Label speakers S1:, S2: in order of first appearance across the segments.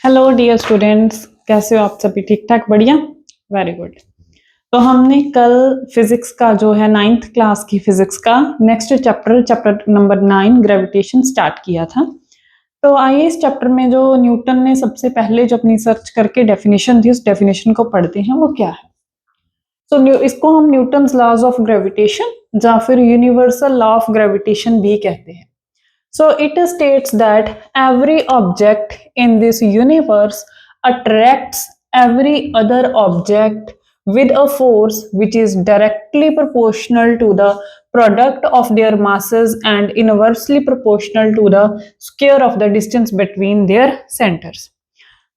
S1: Hello dear students, कैसे हो आप सभी? ठीक ठाक, बढ़िया, वेरी गुड। तो हमने कल फिजिक्स का जो है 9th क्लास की फिजिक्स का next chapter number 9 gravitation start किया था। तो आइए इस चैप्टर में जो न्यूटन ने सबसे पहले जो अपनी सर्च करके डेफिनेशन थी उस डेफिनेशन को पढ़ते हैं, वो क्या है। इसको हम न्यूटन्स लॉज ऑफ ग्रेविटेशन या फिर यूनिवर्सल लॉ ऑफ ग्रेविटेशन भी कहते हैं। So it states that every object in this universe attracts every other object with a force which is directly proportional to the product of their masses and inversely proportional to the square of the distance between their centers.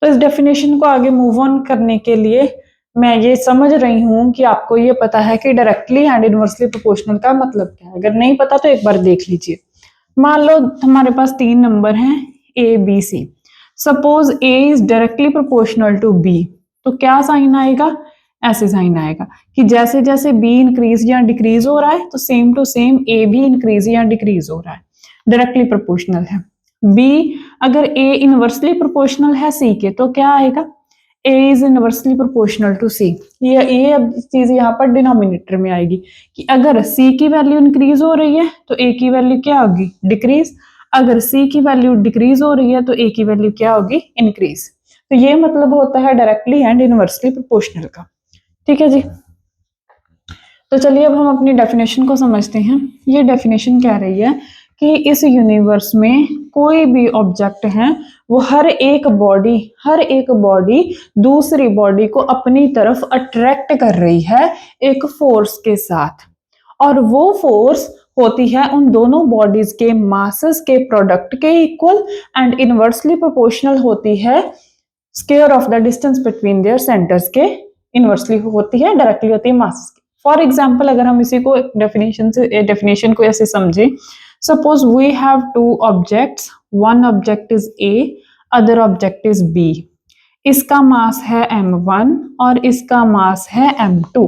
S1: तो इस definition को आगे move on करने के लिए मैं ये समझ रही हूँ कि आपको ये पता है कि डायरेक्टली एंड इनवर्सली प्रोपोर्शनल का मतलब क्या है। अगर नहीं पता तो एक बार देख लीजिए। मान लो हमारे पास 3 नंबर हैं A B C. Suppose A is directly proportional to B, तो क्या साइन आएगा? ऐसे साइन आएगा कि जैसे जैसे बी इंक्रीज या डिक्रीज हो रहा है तो सेम टू सेम ए भी इंक्रीज या डिक्रीज हो रहा है, डायरेक्टली प्रोपोर्शनल है। बी अगर ए इनवर्सली प्रोपोर्शनल है सी के तो क्या आएगा? ए इज इनवर्सली प्रोपोर्शनल टू सी। ये अब चीज यहाँ पर डिनोमिनेटर में आएगी कि अगर सी की वैल्यू इंक्रीज हो रही है तो ए की वैल्यू क्या होगी? डिक्रीज। अगर सी की वैल्यू डिक्रीज हो रही है तो ए की वैल्यू क्या होगी? इंक्रीज। तो ये मतलब होता है डायरेक्टली एंड इनवर्सली प्रोपोर्शनल का। ठीक है जी। तो चलिए अब हम अपनी डेफिनेशन को समझते हैं। ये डेफिनेशन कह रही है कि इस यूनिवर्स में कोई भी ऑब्जेक्ट है वो हर एक बॉडी दूसरी बॉडी को अपनी तरफ अट्रैक्ट कर रही है एक फोर्स के साथ, और वो फोर्स होती है उन दोनों बॉडीज के मासेस के प्रोडक्ट के इक्वल एंड इनवर्सली प्रोपोर्शनल होती है square of the distance between their centres के इनवर्सली होती है, डायरेक्टली होती है मासेस की। फॉर एग्जाम्पल अगर हम इसी को डेफिनेशन को ऐसे समझे, suppose we have two objects, one object is A, other object is B. इसका मास है m1 और इसका मास है m2।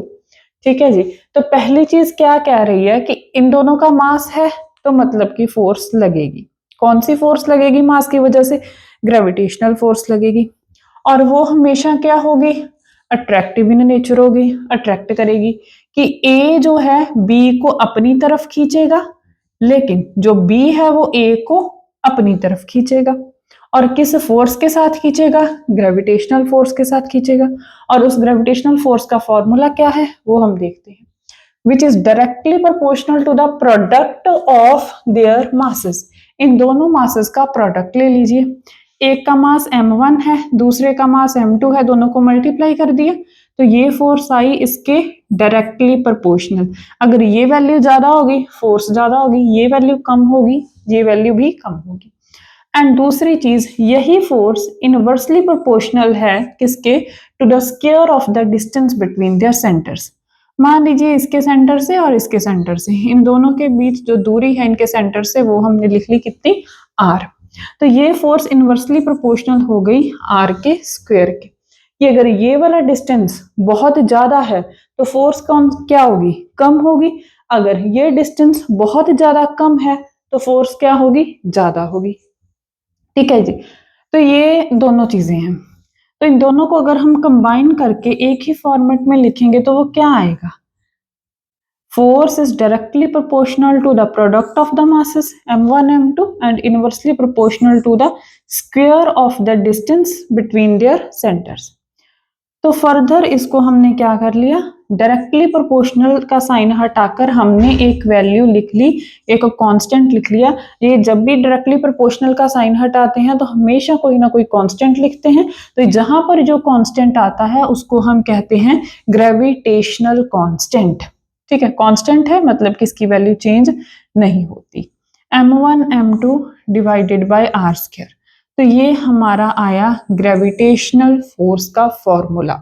S1: ठीक है जी। तो पहली चीज क्या कह रही है कि इन दोनों का मास है तो मतलब कि फोर्स लगेगी। कौन सी फोर्स लगेगी? मास की वजह से ग्रेविटेशनल फोर्स लगेगी, और वो हमेशा क्या होगी? अट्रैक्टिव इन नेचर होगी, अट्रैक्ट करेगी कि ए जो है बी को अपनी तरफ खींचेगा, लेकिन जो बी है वो ए को अपनी तरफ खींचेगा। और किस फोर्स के साथ खींचेगा? ग्रेविटेशनल फोर्स के साथ खींचेगा। और उस ग्रेविटेशनल फोर्स का फॉर्मूला क्या है वो हम देखते हैं, which is directly proportional to the product of their masses. इन दोनों मासेस का प्रोडक्ट ले लीजिए। एक का मास m1 है, दूसरे का मास m2 है, दोनों को मल्टीप्लाई कर दिया तो ये फोर्स आई इसके डायरेक्टली प्रोपोर्शनल। अगर ये वैल्यू ज्यादा होगी फोर्स ज्यादा होगी, ये वैल्यू कम होगी ये वैल्यू भी कम होगी। एंड दूसरी चीज, यही फोर्स इनवर्सली प्रोपोर्शनल है किसके? To the square of the distance between their centres. मान लीजिए इसके सेंटर से और इसके सेंटर से, इन दोनों के बीच जो दूरी है इनके सेंटर से वो हमने लिख ली कितनी? r। तो ये फोर्स इनवर्सली प्रोपोर्शनल हो गई r के स्क्वायर के। ये अगर ये वाला डिस्टेंस बहुत ज्यादा है तो फोर्स कौन क्या होगी? कम होगी। अगर ये डिस्टेंस बहुत ज्यादा कम है तो फोर्स क्या होगी? ज्यादा होगी। ठीक है जी। तो ये दोनों चीजें हैं। तो इन दोनों को अगर हम कंबाइन करके एक ही फॉर्मेट में लिखेंगे तो वो क्या आएगा? Force is directly proportional to the product of the masses m1 m2 and inversely proportional to the square of the distance between their centers। तो फर्दर इसको हमने क्या कर लिया? डायरेक्टली प्रोपोर्शनल का साइन हटाकर हमने एक वैल्यू लिख ली, एक कांस्टेंट लिख लिया। ये जब भी डायरेक्टली प्रोपोर्शनल का साइन हटाते हैं तो हमेशा कोई ना कोई कांस्टेंट लिखते हैं। तो जहां पर जो कांस्टेंट आता है उसको हम कहते हैं ग्रेविटेशनल कांस्टेंट। ठीक है, कांस्टेंट है मतलब कि इसकी वैल्यू चेंज नहीं होती। m1 m2 divided by r square. तो ये हमारा आया ग्रेविटेशनल फोर्स का फॉर्मूला।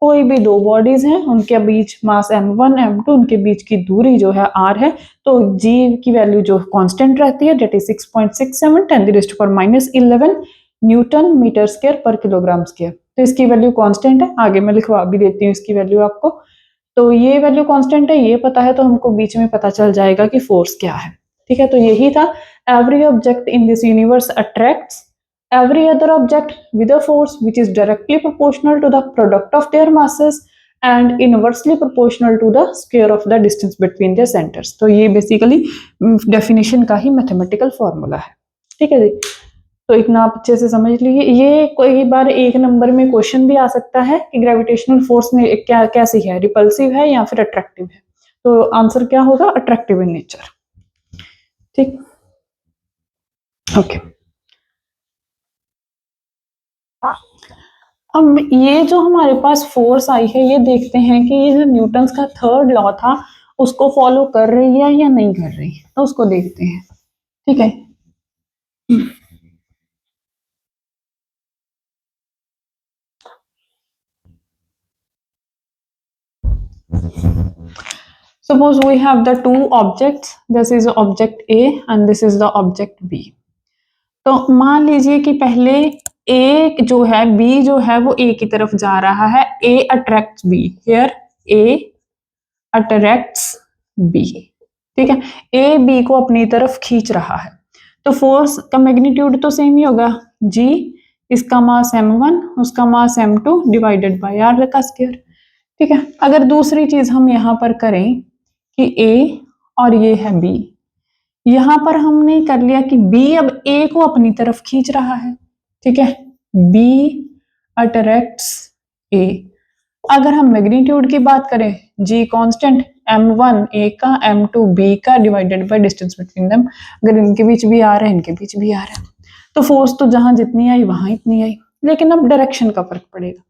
S1: कोई भी दो बॉडीज हैं उनके बीच मास m1 m2, उनके बीच की दूरी जो है r है, तो g की वैल्यू जो कांस्टेंट रहती है that is 6.67 10⁻11 newton metre square पर किलोग्राम स्क्वायर। तो इसकी वैल्यू कांस्टेंट है, आगे मैं लिखवा भी देती हूँ इसकी वैल्यू आपको। तो ये वैल्यू कांस्टेंट है, ये पता है तो हमको बीच में पता चल जाएगा कि फोर्स क्या है। ठीक है, तो यही था, every object in this universe attracts every other object with a force which is directly proportional to the product of their masses and inversely proportional to the square of the distance between their centers. तो ये basically definition का ही mathematical formula है, ठीक है जी। तो इतना आप अच्छे से समझ लीजिए। ये कोई बार एक नंबर में क्वेश्चन भी आ सकता है कि ग्रेविटेशनल फोर्स ने क्या कैसी है, रिपल्सिव है या फिर अट्रैक्टिव है। तो आंसर क्या होगा, अट्रैक्टिव इन नेचर, ठीक। ओके, अब ये जो हमारे पास फोर्स आई है, ये देखते हैं कि ये जो न्यूटन्स का थर्ड लॉ था उसको फॉलो कर रही है या नहीं कर रही, तो उसको देखते हैं, ठीक है। Suppose we have the two objects, this is object A and this is the object B। तो मान लीजिए कि पहले A जो है, B जो है वो A की तरफ जा रहा है, A attracts B, here A attracts B, ठीक है। A B को अपनी तरफ खींच रहा है, तो फोर्स का मैग्नीट्यूड तो सेम ही होगा, G, इसका मास m1, उसका मास m2 डिवाइडेड बाय r का स्क्वायर, ठीक है। अगर दूसरी चीज हम यहाँ पर करें कि A और ये है B, यहां पर हमने कर लिया कि B अब A को अपनी तरफ खींच रहा है, ठीक है, B अट्रैक्ट्स A। अगर हम मैग्नीट्यूड की बात करें, G कांस्टेंट, m1 A का, m2 B का divided by distance between them, अगर इनके बीच भी आ रहा है, इनके बीच भी आ रहा है, तो फोर्स तो जहां जितनी आई वहां इतनी आई, लेकिन अब डायरेक्शन का फर्क पड़ेगा।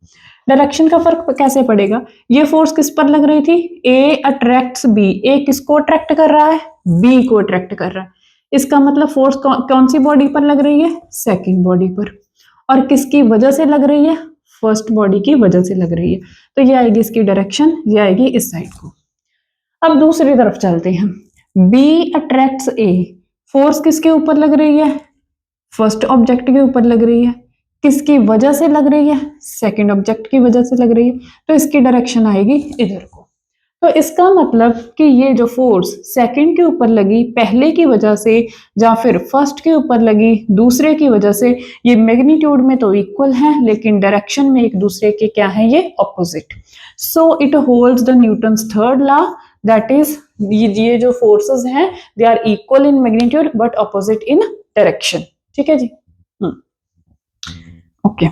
S1: डायरेक्शन का फर्क कैसे पड़ेगा, ये फोर्स किस पर लग रही थी, A अट्रैक्ट्स B, A किसको अट्रैक्ट कर रहा है, B को अट्रैक्ट कर रहा है, इसका मतलब फोर्स कौन सी बॉडी पर लग रही है, सेकंड बॉडी पर, और किसकी वजह से लग रही है, फर्स्ट बॉडी की वजह से लग रही है, तो ये आएगी इसकी डायरेक्शन, ये आएगी इस साइड को। अब दूसरी तरफ चलते हैं, B अट्रैक्ट्स A, फोर्स किसके ऊपर लग रही है, फर्स्ट ऑब्जेक्ट के ऊपर लग रही है, किसकी वजह से लग रही है, सेकंड ऑब्जेक्ट की वजह से लग रही है, तो इसकी डायरेक्शन आएगी इधर को। तो इसका मतलब कि ये जो फोर्स सेकंड के ऊपर लगी पहले की वजह से, या फिर फर्स्ट के ऊपर लगी दूसरे की वजह से, ये मैग्नीट्यूड में तो इक्वल है लेकिन डायरेक्शन में एक दूसरे के क्या है, ये opposite. So it holds the Newton's third law, that is ये जो फोर्सेस हैं they are equal in magnitude but opposite in direction, ठीक है जी। ओके,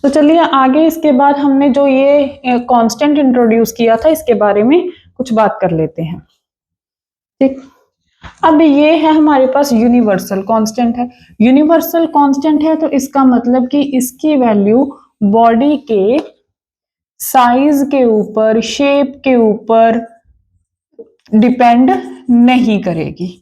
S1: तो चलिए आगे, इसके बाद हमने जो ये कांस्टेंट इंट्रोड्यूस किया था इसके बारे में कुछ बात कर लेते हैं, ठीक। अब ये है हमारे पास यूनिवर्सल कांस्टेंट है, यूनिवर्सल कांस्टेंट है तो इसका मतलब कि इसकी वैल्यू बॉडी के साइज के ऊपर, शेप के ऊपर डिपेंड नहीं करेगी,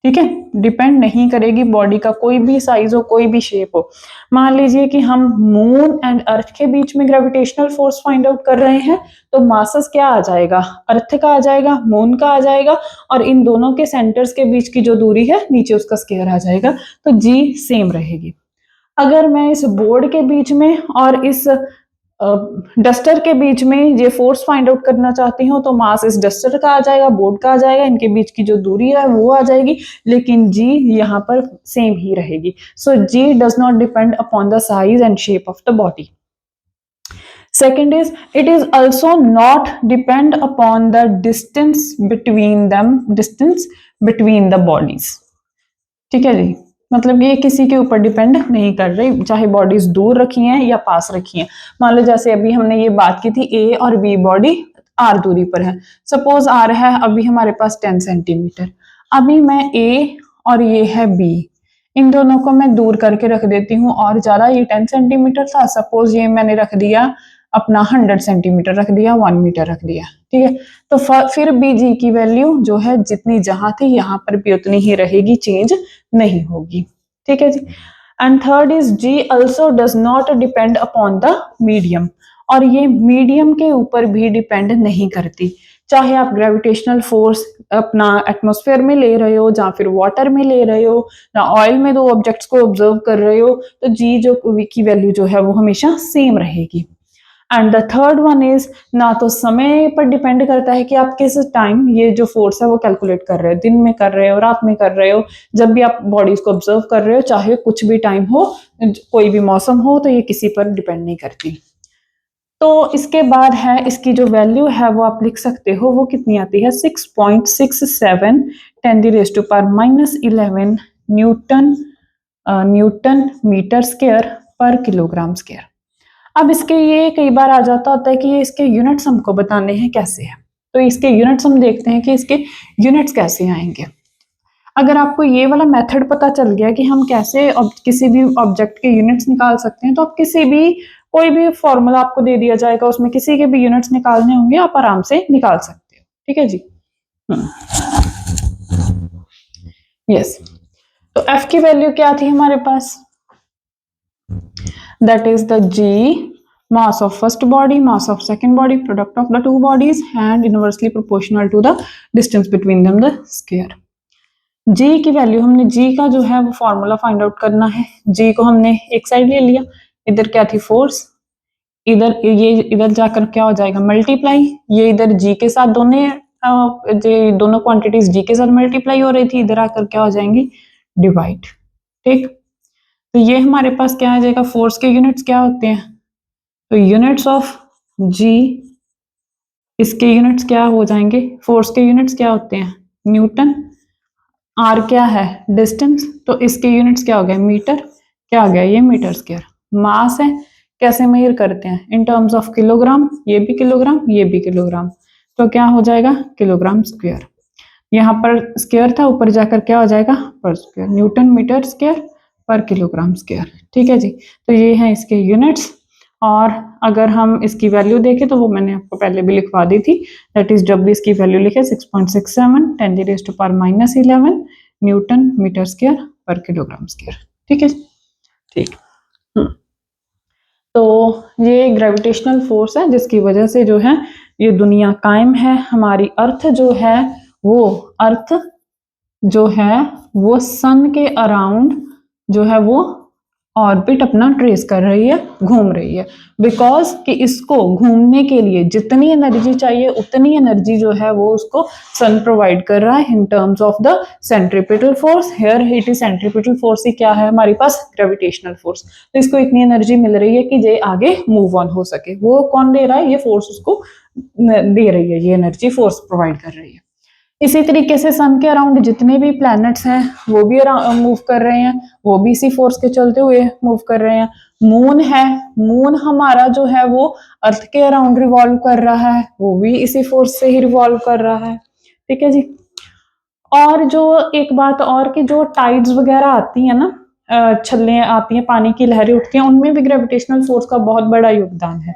S1: ठीक है, डिपेंड नहीं करेगी, बॉडी का कोई भी साइज हो, कोई भी शेप हो। मान लीजिए कि हम मून एंड अर्थ के बीच में ग्रेविटेशनल फोर्स फाइंड आउट कर रहे हैं, तो मासेस क्या आ जाएगा, अर्थ का आ जाएगा, मून का आ जाएगा, और इन दोनों के सेंटर्स के बीच की जो दूरी है नीचे उसका स्क्वायर आ जाएगा, तो जी सेम रहेगी। अगर मैं इस बोर्ड के बीच में और इस डस्टर के बीच में ये फोर्स फाइंड आउट करना चाहती हूँ, तो मास इस डस्टर का आ जाएगा, बोर्ड का आ जाएगा, इनके बीच की जो दूरी है वो आ जाएगी, लेकिन जी यहाँ पर सेम ही रहेगी। So G does not depend upon the size and shape of the body. Second is, it is also not depend upon the distance between them, distance between the bodies, ठीक है जी। मतलब ये किसी के ऊपर डिपेंड नहीं कर रही, चाहे बॉडीज दूर रखी हैं या पास रखी हैं। मान लो जैसे अभी हमने ये बात की थी, ए और बी बॉडी आर दूरी पर है, सपोज आर है अभी हमारे पास 10 सेंटीमीटर, अभी मैं ए और ये है बी, इन दोनों को मैं दूर करके रख देती हूँ और ज्यादा, ये 10 सेंटीमीटर था, सपोज ये मैंने रख दिया अपना 100 सेंटीमीटर रख दिया, 1 मीटर रख दिया, ठीक है। तो फिर भी जी की वैल्यू जो है जितनी जहां थी यहाँ पर भी उतनी ही रहेगी, चेंज नहीं होगी, ठीक है जी। And third is, G also does not depend upon the medium, और ये मीडियम के ऊपर भी डिपेंड नहीं करती, चाहे आप ग्रेविटेशनल फोर्स अपना एटमॉस्फेयर में ले रहे हो, या फिर वाटर में ले रहे हो, या ऑयल में दो ऑब्जेक्ट्स को ऑब्जर्व कर रहे हो, तो जी जो की वैल्यू जो है वो हमेशा सेम रहेगी। And the third one is, ना तो समय पर डिपेंड करता है कि आप किस टाइम ये जो फोर्स है वो कैलकुलेट कर रहे हो, दिन में कर रहे हो, रात में कर रहे हो, जब भी आप बॉडीज को ऑब्जर्व कर रहे हो, चाहे कुछ भी टाइम हो, कोई भी मौसम हो, तो ये किसी पर डिपेंड नहीं करती। तो इसके बाद है इसकी जो वैल्यू है वो आप लिख सकते हो, वो कितनी आती है 6.67 10⁻⁻11 न्यूटन न्यूटन मीटर स्क्वायर पर किलोग्राम स्क्वायर। अब इसके ये कई बार आ जाता होता है कि ये इसके यूनिट्स हमको बताने हैं कैसे है, तो इसके यूनिट्स हम देखते हैं कि इसके यूनिट्स कैसे आएंगे। अगर आपको ये वाला मेथड पता चल गया कि हम कैसे किसी भी ऑब्जेक्ट के यूनिट्स निकाल सकते हैं, तो आप किसी भी कोई भी फॉर्मूला आपको दे दिया जाएगा, उसमें किसी के भी यूनिट्स निकालने होंगे, आप आराम से निकाल सकते हो। ठीक है जी। यस, तो एफ की वैल्यू क्या थी हमारे पास, that is the G mass of first body, mass of second body, product of the two bodies and inversely proportional to the distance between them, the square। g की value हमने g का जो है वो फॉर्मूला फाइंड आउट करना है। g को हमने एक साइड ले लिया, इधर क्या थी फोर्स, इधर ये इधर जाकर क्या हो जाएगा मल्टीप्लाई, ये इधर g के साथ दोनों क्वांटिटीज g के साथ मल्टीप्लाई हो रही थी, इधर आकर क्या हो जाएंगी डिवाइड। ठीक, तो ये हमारे पास क्या आ जाएगा, फोर्स के यूनिट्स क्या होते हैं, तो यूनिट्स ऑफ जी, इसके यूनिट्स क्या हो जाएंगे, फोर्स के यूनिट्स क्या होते हैं न्यूटन, आर क्या है डिस्टेंस, तो इसके यूनिट्स क्या हो गए मीटर, क्या आ गया ये मीटर स्क्वायर। मास है, कैसे मेजर करते हैं इन टर्म्स ऑफ किलोग्राम, ये भी किलोग्राम ये भी किलोग्राम, तो क्या हो जाएगा किलोग्राम स्क्वायर। यहाँ पर स्क्वायर था, ऊपर जाकर क्या हो जाएगा पर स्क्वायर, न्यूटन मीटर स्क्वायर पर किलोग्राम स्क्वायर। ठीक है जी, तो ये है इसके यूनिट्स। और अगर हम इसकी वैल्यू देखें तो वो मैंने आपको पहले भी लिखवा दी थी, दैट इज जब भी इसकी वैल्यू लिखे 6.67 10⁻⁻11 न्यूटन मीटर स्क्वायर पर किलोग्राम स्क्वायर। ठीक है, ठीक। तो ये ग्रेविटेशनल फोर्स है जिसकी वजह से जो है ये दुनिया कायम है। हमारी अर्थ जो है वो सन के अराउंड जो है वो ऑर्बिट अपना ट्रेस कर रही है, घूम रही है, बिकॉज कि इसको घूमने के लिए जितनी एनर्जी चाहिए उतनी एनर्जी जो है वो उसको सन प्रोवाइड कर रहा है in terms of the centripetal force. Here it is centripetal force ही क्या है हमारे पास ग्रेविटेशनल फोर्स, तो इसको इतनी एनर्जी मिल रही है कि ये आगे मूव ऑन हो सके। वो कौन दे रहा है, ये फोर्स उसको दे रही है, ये एनर्जी फोर्स प्रोवाइड कर रही है। इसी तरीके से सन के अराउंड जितने भी प्लैनेट्स हैं वो भी मूव कर रहे हैं, वो भी इसी फोर्स के चलते हुए मूव कर रहे हैं। मून है, मून हमारा जो है वो अर्थ के अराउंड रिवॉल्व कर रहा है, वो भी इसी फोर्स से ही रिवॉल्व कर रहा है। ठीक है जी। और जो एक बात और कि जो टाइड्स वगैरह आती है ना, छल्ले आती हैं, पानी की लहरें उठती हैं, उनमें भी ग्रेविटेशनल फोर्स का बहुत बड़ा योगदान है।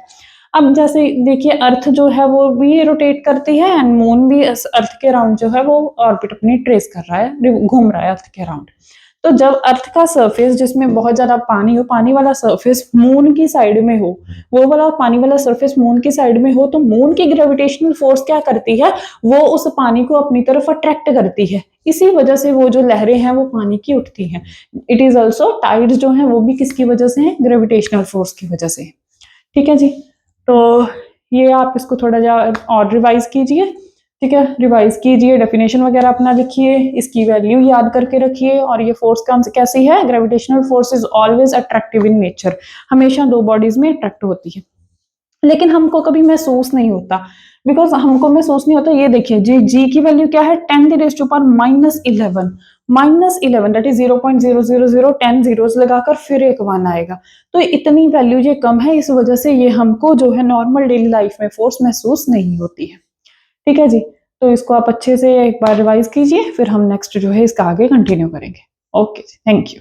S1: अब जैसे देखिए अर्थ जो है वो भी रोटेट करती है एंड मून भी अर्थ के अराउंड जो है वो ऑर्बिट अपनी ट्रेस कर रहा है, घूम रहा है अर्थ के अराउंड। तो जब अर्थ का सरफेस जिसमें बहुत ज्यादा पानी हो, पानी वाला सरफेस मून की साइड में हो, वो वाला पानी वाला सरफेस मून की साइड में हो, तो मून की ग्रेविटेशनल फोर्स क्या करती है, वो उस पानी को अपनी तरफ अट्रैक्ट करती है। इसी वजह से वो जो लहरें हैं वो पानी की उठती हैं। इट इज ऑल्सो टाइड्स जो है वो भी किसकी वजह से है, ग्रेविटेशनल फोर्स की वजह से। ठीक है जी, तो ये आप इसको थोड़ा और रिवाइज कीजिए। ठीक है, रिवाइज कीजिए, डेफिनेशन वगैरह अपना लिखिए, इसकी वैल्यू याद करके रखिए। और ये फोर्स कैसी है, gravitational force is always attractive in nature, हमेशा दो बॉडीज में अट्रैक्ट होती है, लेकिन हमको कभी महसूस नहीं होता, बिकॉज हमको महसूस नहीं होता। ये देखिए जी की वैल्यू क्या है 10⁻⁻11 -11 दैट इज 0.00010 जीरोस लगाकर फिर एक 1 आएगा, तो इतनी वैल्यू ये कम है, इस वजह से ये हमको जो है नॉर्मल डेली लाइफ में फोर्स महसूस नहीं होती है। ठीक है जी, तो इसको आप अच्छे से एक बार रिवाइज कीजिए, फिर हम नेक्स्ट जो है इसका आगे कंटिन्यू करेंगे। Okay, thank you.